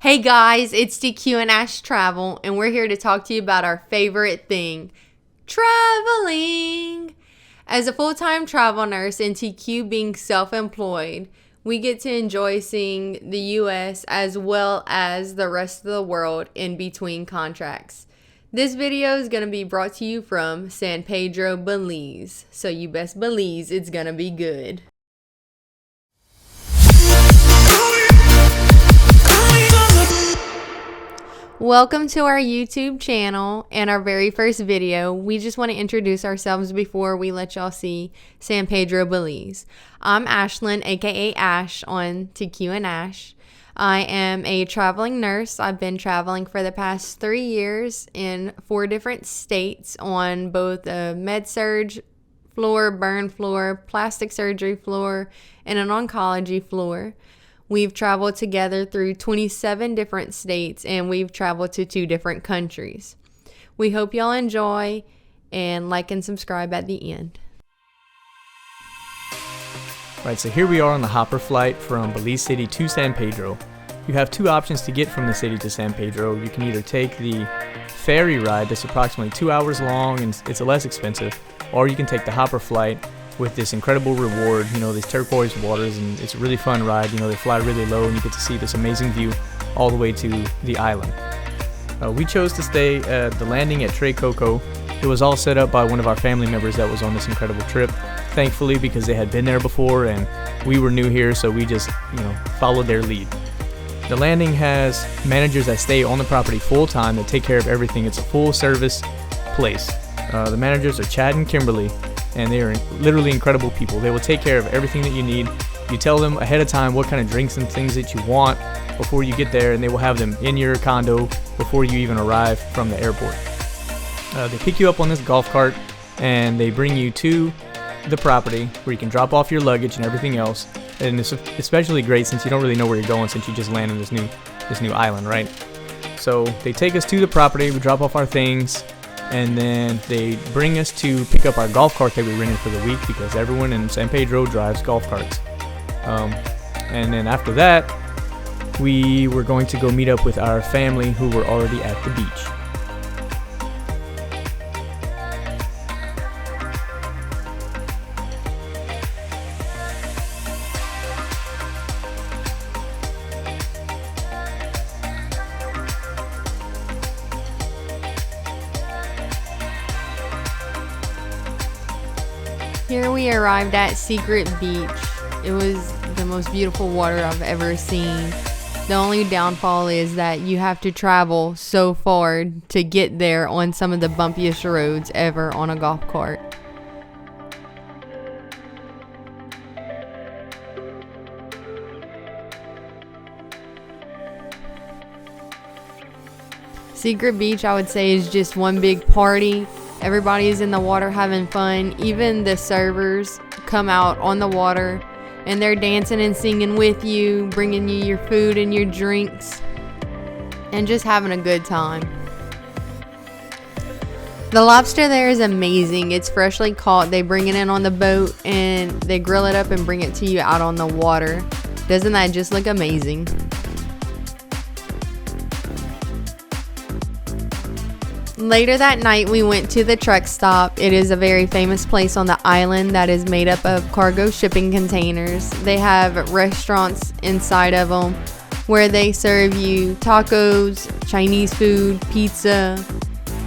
Hey guys, it's DQ and Ash Travel, and we're here to talk to you about our favorite thing, traveling. As a full-time travel nurse and TQ being self-employed, we get to enjoy seeing the U.S. as well as the rest of the world in between contracts. This video is going to be brought to you from San Pedro, Belize, so you best believe it's going to be good. Welcome to our YouTube channel and our very first video. We just want to introduce ourselves before we let y'all see San Pedro, Belize. I'm Ashlyn, aka Ash on TQ and Ash. I am a traveling nurse. I've been traveling for the past 3 years in 4 different states on both a med-surg floor, burn floor, plastic surgery floor, and an oncology floor. We've traveled together through 27 different states, and we've traveled to 2 different countries. We hope y'all enjoy, and like and subscribe at the end. Right, so here we are on the hopper flight from Belize City to San Pedro. You have 2 options to get from the city to San Pedro. You can either take the ferry ride that's approximately 2 hours long and it's less expensive, or you can take the hopper flight with this incredible reward, these turquoise waters, and it's a really fun ride. They fly really low and you get to see this amazing view all the way to the island. We chose to stay at the landing at Tres Coco. It was all set up by one of our family members that was on this incredible trip, thankfully, because they had been there before and we were new here, so we just, followed their lead. The landing has managers that stay on the property full time that take care of everything. It's a full service place. The managers are Chad and Kimberly, and they are literally incredible people. They will take care of everything that you need. You tell them ahead of time what kind of drinks and things that you want before you get there, and they will have them in your condo before you even arrive from the airport. They pick you up on this golf cart and they bring you to the property where you can drop off your luggage and everything else. And it's especially great since you don't really know where you're going since you just landed this new island, right? So they take us to the property, we drop off our things, and then they bring us to pick up our golf cart that we rented for the week because everyone in San Pedro drives golf carts. And then after that, we were going to go meet up with our family who were already at the beach. Here we arrived at Secret Beach. It was the most beautiful water I've ever seen. The only downfall is that you have to travel so far to get there on some of the bumpiest roads ever on a golf cart. Secret Beach, I would say, is just one big party. Everybody's in the water having fun. Even the servers come out on the water and they're dancing and singing with you, bringing you your food and your drinks, and just having a good time. The lobster there is amazing. It's freshly caught. They bring it in on the boat and they grill it up and bring it to you out on the water. Doesn't that just look amazing? Later that night, we went to the truck stop. It is a very famous place on the island that is made up of cargo shipping containers. They have restaurants inside of them where they serve you tacos, Chinese food, pizza.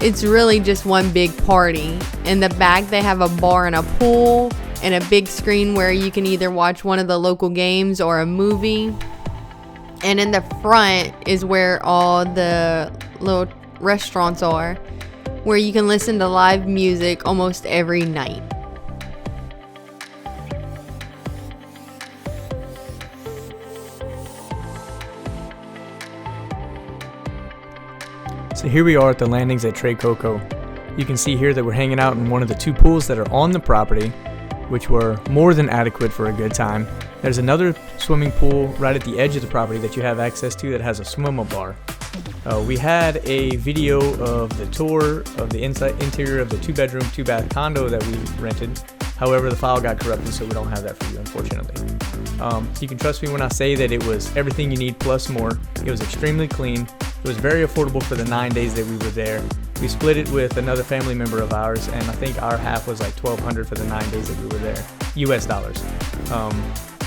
It's really just one big party. In the back, they have a bar and a pool and a big screen where you can either watch one of the local games or a movie. And in the front is where all the little restaurants are, where you can listen to live music almost every night. So here we are at the landings at Tres Coco. You can see here that we're hanging out in one of the 2 pools that are on the property, which were more than adequate for a good time. There's another swimming pool right at the edge of the property that you have access to that has a swim-up bar. We had a video of the tour of the interior of the 2-bedroom, 2-bath condo that we rented, However, the file got corrupted, so we don't have that for you, unfortunately. You can trust me when I say that it was everything you need plus more. It was extremely clean. It was very affordable for the 9 days that we were there. We split it with another family member of ours, and I think our half was like $1,200 for the 9 days that we were there, US dollars.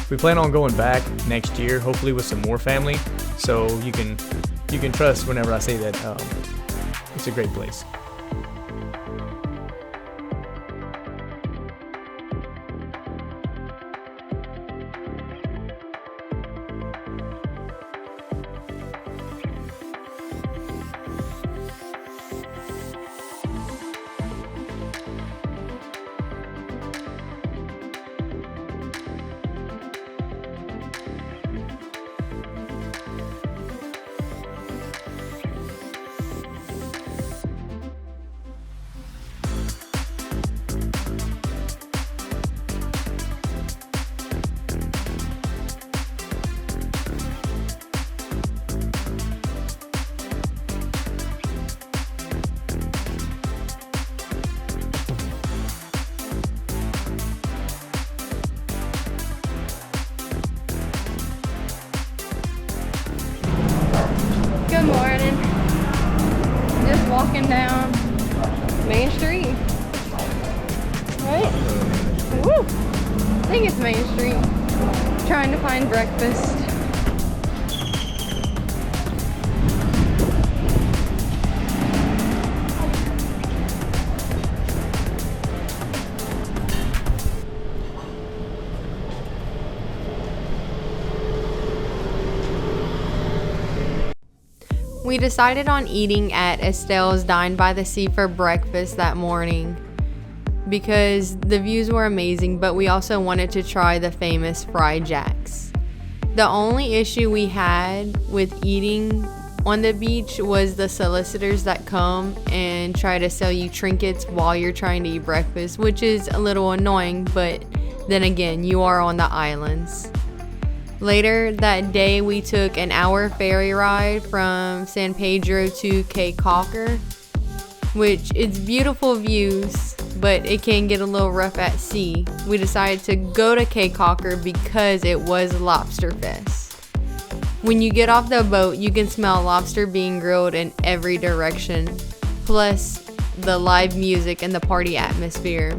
We plan on going back next year, hopefully with some more family. So you can trust whenever I say that it's a great place. Good morning. Just walking down Main Street. Right? Woo! I think it's Main Street. Trying to find breakfast. We decided on eating at Estelle's Dine by the Sea for breakfast that morning because the views were amazing, but we also wanted to try the famous fried jacks. The only issue we had with eating on the beach was the solicitors that come and try to sell you trinkets while you're trying to eat breakfast, which is a little annoying, but then again, you are on the islands. Later that day, we took an hour ferry ride from San Pedro to Caulker, which it's beautiful views, but it can get a little rough at sea. We decided to go to Caulker because it was Lobster Fest. When you get off the boat, you can smell lobster being grilled in every direction, plus the live music and the party atmosphere.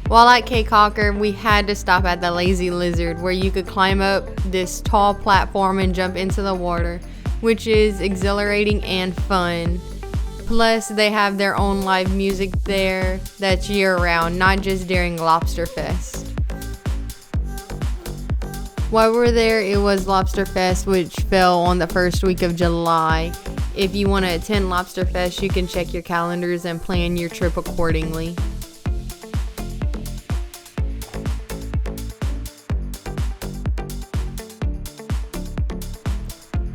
While at Caulker, we had to stop at the Lazy Lizard, where you could climb up this tall platform and jump into the water, which is exhilarating and fun. Plus, they have their own live music there that's year-round, not just during Lobster Fest. While we're there, it was Lobster Fest, which fell on the first week of July. If you want to attend Lobster Fest, you can check your calendars and plan your trip accordingly.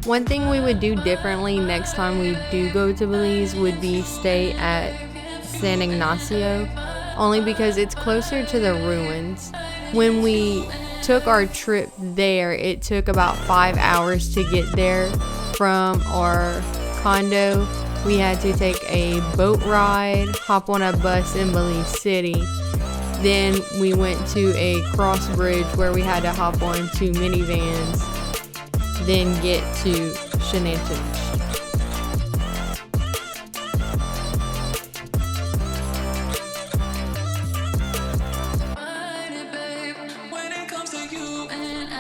One thing we would do differently next time we do go to Belize would be stay at San Ignacio, only because it's closer to the ruins. When we took our trip there, it took about 5 hours to get there from our condo. We had to take a boat ride, hop on a bus in Belize City. Then we went to a cross bridge where we had to hop on 2 minivans, then get to Shenanigans.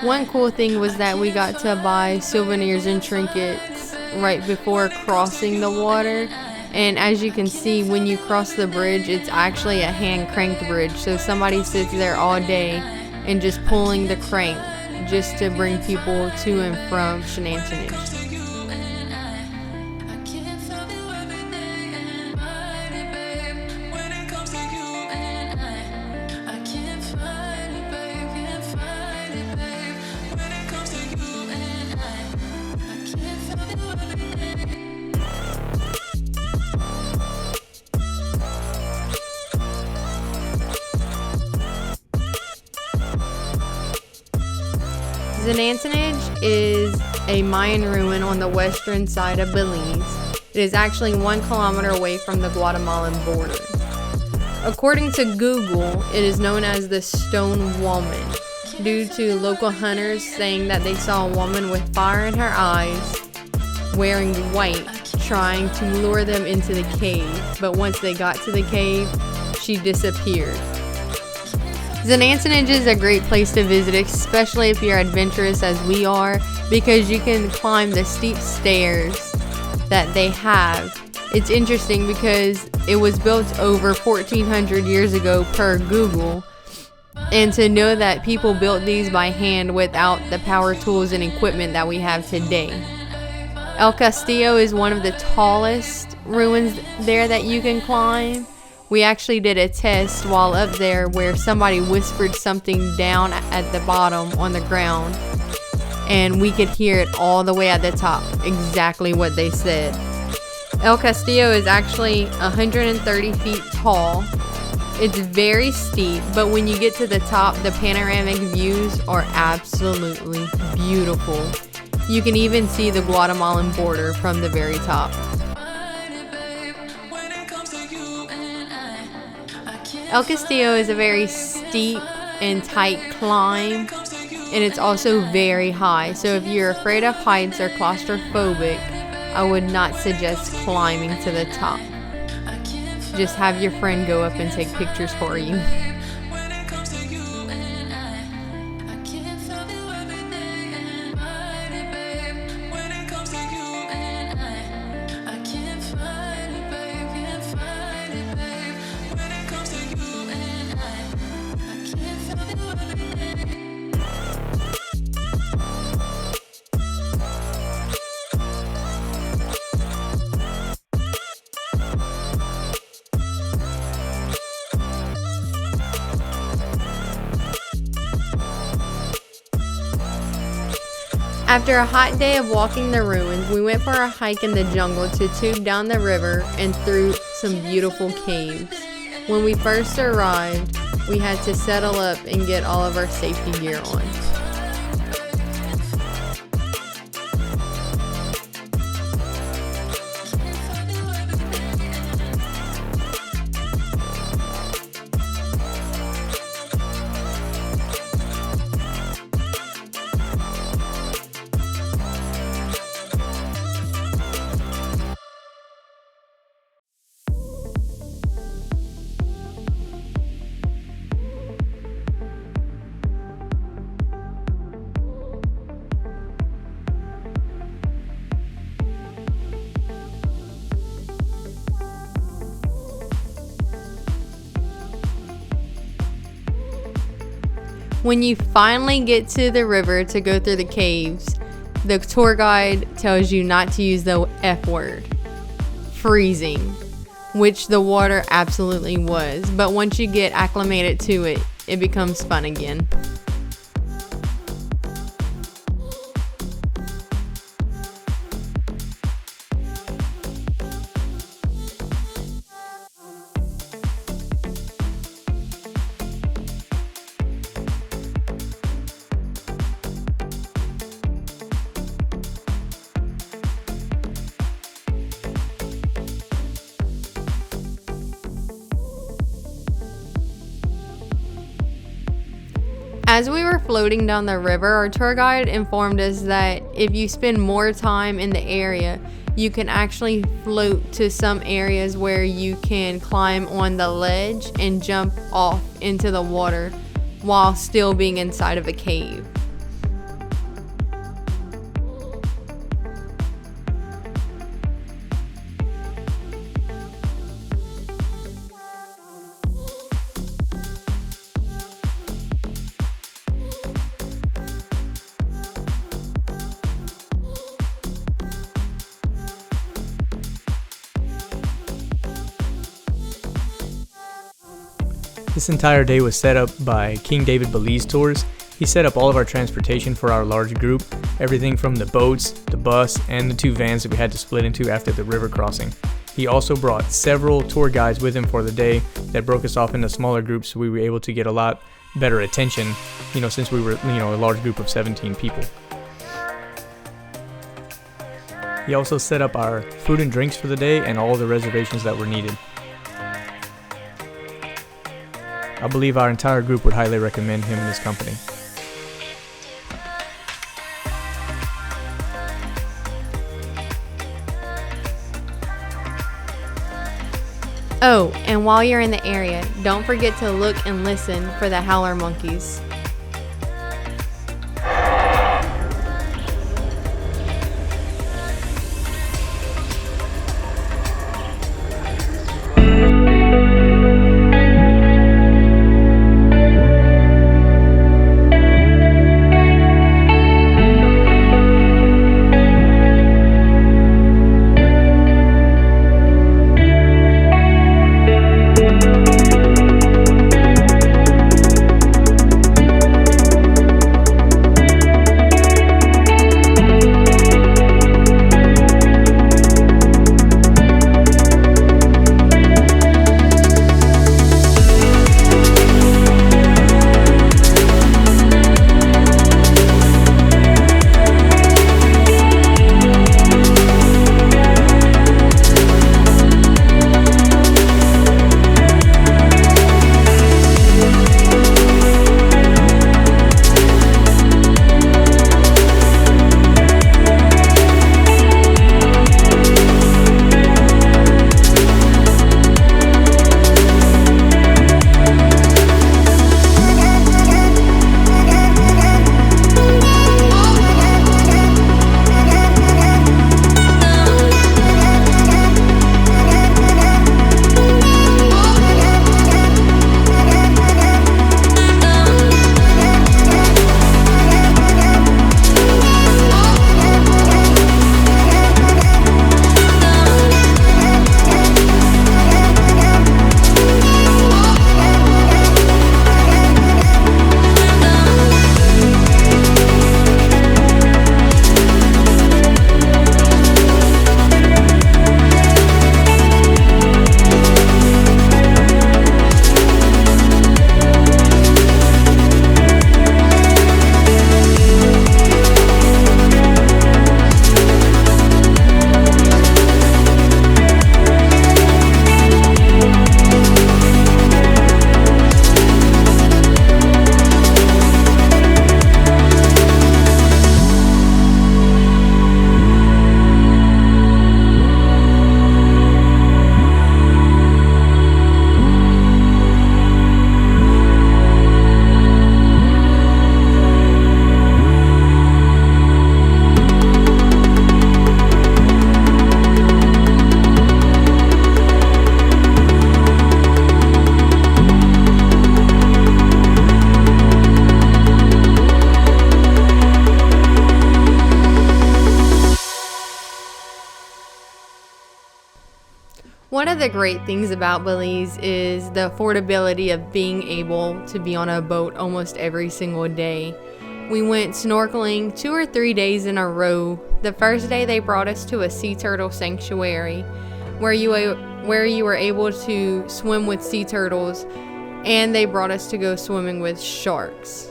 One cool thing was that we got to buy souvenirs and trinkets right before crossing the water. And as you can see, when you cross the bridge, it's actually a hand cranked bridge. So somebody sits there all day and just pulling the crank just to bring people to and from Shenanigans. Zanantinage is a Mayan ruin on the western side of Belize. It is actually 1 kilometer away from the Guatemalan border. According to Google, it is known as the Stone Woman, due to local hunters saying that they saw a woman with fire in her eyes, wearing white, trying to lure them into the cave, but once they got to the cave, she disappeared. Zanantinage is a great place to visit, especially if you're adventurous as we are, because you can climb the steep stairs that they have. It's interesting because it was built over 1400 years ago per Google, and to know that people built these by hand without the power tools and equipment that we have today. El Castillo is one of the tallest ruins there that you can climb. We actually did a test while up there where somebody whispered something down at the bottom on the ground, and we could hear it all the way at the top, exactly what they said. El Castillo is actually 130 feet tall. It's very steep, but when you get to the top, the panoramic views are absolutely beautiful. You can even see the Guatemalan border from the very top. El Castillo is a very steep and tight climb, and it's also very high. So if you're afraid of heights or claustrophobic, I would not suggest climbing to the top. Just have your friend go up and take pictures for you. After a hot day of walking the ruins, we went for a hike in the jungle to tube down the river and through some beautiful caves. When we first arrived, we had to settle up and get all of our safety gear on. When you finally get to the river to go through the caves, the tour guide tells you not to use the F word, freezing, which the water absolutely was. But once you get acclimated to it, it becomes fun again. As we were floating down the river, our tour guide informed us that if you spend more time in the area, you can actually float to some areas where you can climb on the ledge and jump off into the water while still being inside of a cave. This entire day was set up by King David Belize Tours. He set up all of our transportation for our large group, everything from the boats, the bus, and the 2 vans that we had to split into after the river crossing. He also brought several tour guides with him for the day that broke us off into smaller groups, so we were able to get a lot better attention, since we were, a large group of 17 people. He also set up our food and drinks for the day and all the reservations that were needed. I believe our entire group would highly recommend him and his company. Oh, and while you're in the area, don't forget to look and listen for the howler monkeys. One of the great things about Belize is the affordability of being able to be on a boat almost every single day. We went snorkeling 2 or 3 days in a row. The first day they brought us to a sea turtle sanctuary where you were able to swim with sea turtles, and they brought us to go swimming with sharks.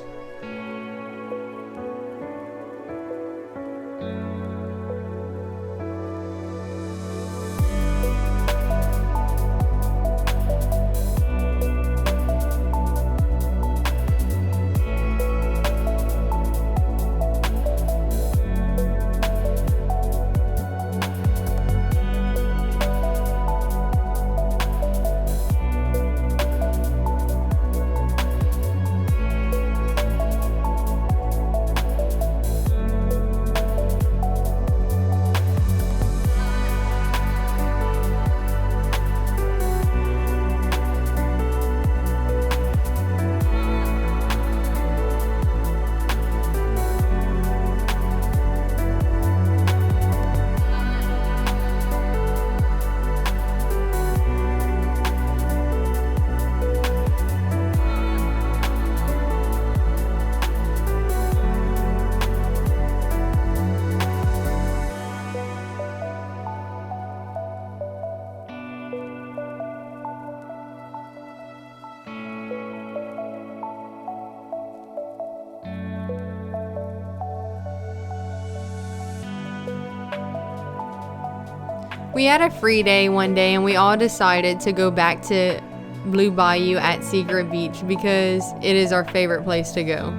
We had a free day one day and we all decided to go back to Blue Bayou at Secret Beach because it is our favorite place to go.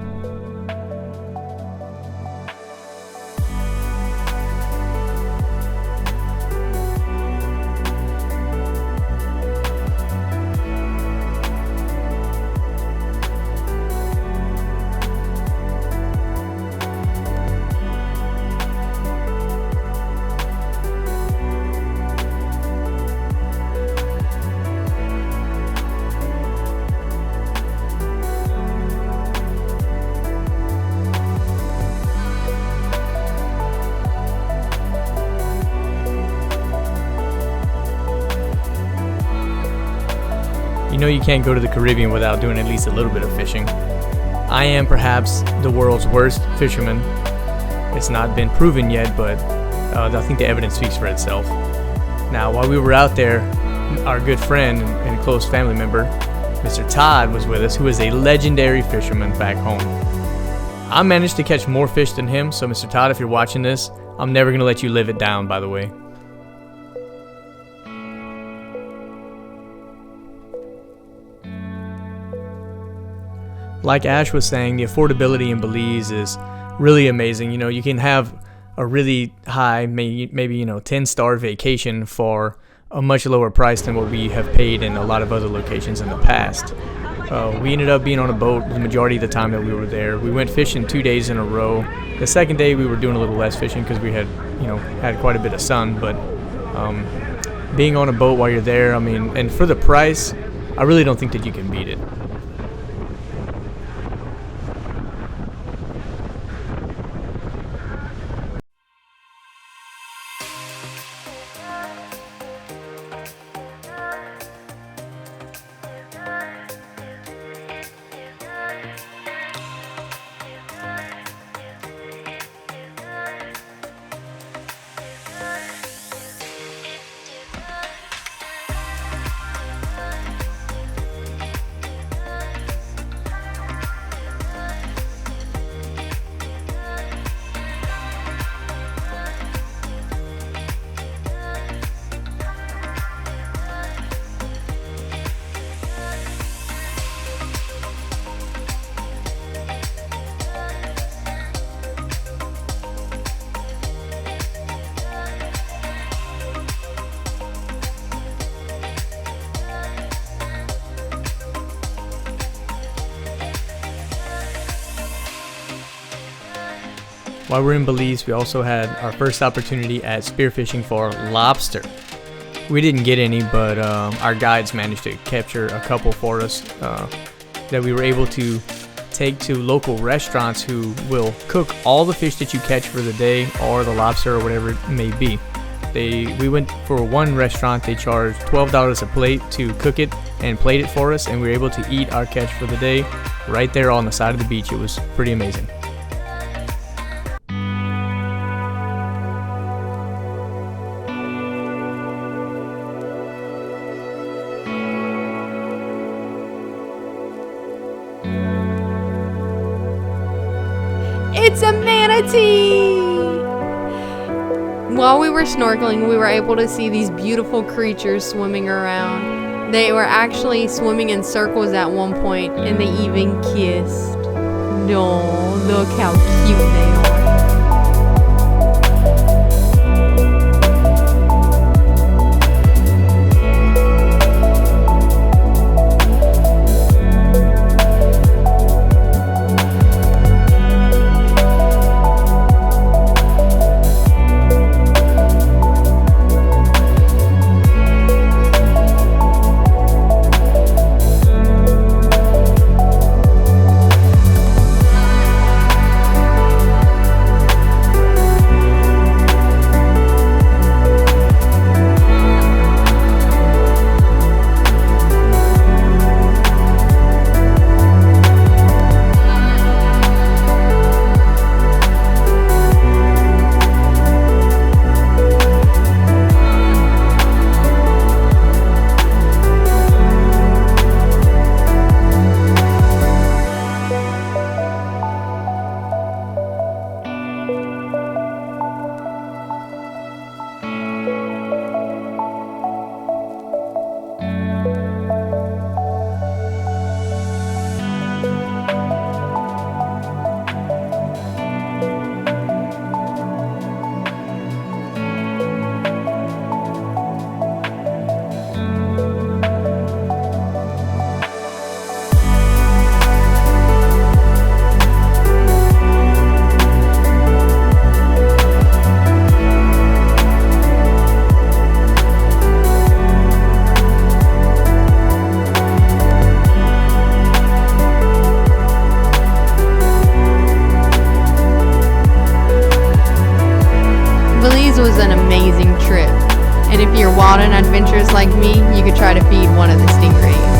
You know you can't go to the Caribbean without doing at least a little bit of fishing. I am perhaps the world's worst fisherman. It's not been proven yet, but I think the evidence speaks for itself. Now, while we were out there, our good friend and close family member, Mr. Todd, was with us, who is a legendary fisherman back home. I managed to catch more fish than him, so Mr. Todd, if you're watching this, I'm never going to let you live it down, by the way. Like Ash was saying, the affordability in Belize is really amazing. You know, you can have a really high, maybe 10-star vacation for a much lower price than what we have paid in a lot of other locations in the past. We ended up being on a boat the majority of the time that we were there. We went fishing 2 days in a row. The second day we were doing a little less fishing because we had quite a bit of sun. But being on a boat while you're there, I mean, and for the price, I really don't think that you can beat it. While we're in Belize, we also had our first opportunity at spearfishing for lobster. We didn't get any, but our guides managed to capture a couple for us that we were able to take to local restaurants who will cook all the fish that you catch for the day, or the lobster, or whatever it may be. We went for one restaurant. They charged $12 a plate to cook it and plate it for us, and we were able to eat our catch for the day right there on the side of the beach. It was pretty amazing. It's a manatee! While we were snorkeling, we were able to see these beautiful creatures swimming around. They were actually swimming in circles at one point, and they even kissed. No, look how cute they are. wild and adventurous like me, you could try to feed one of the stingrays.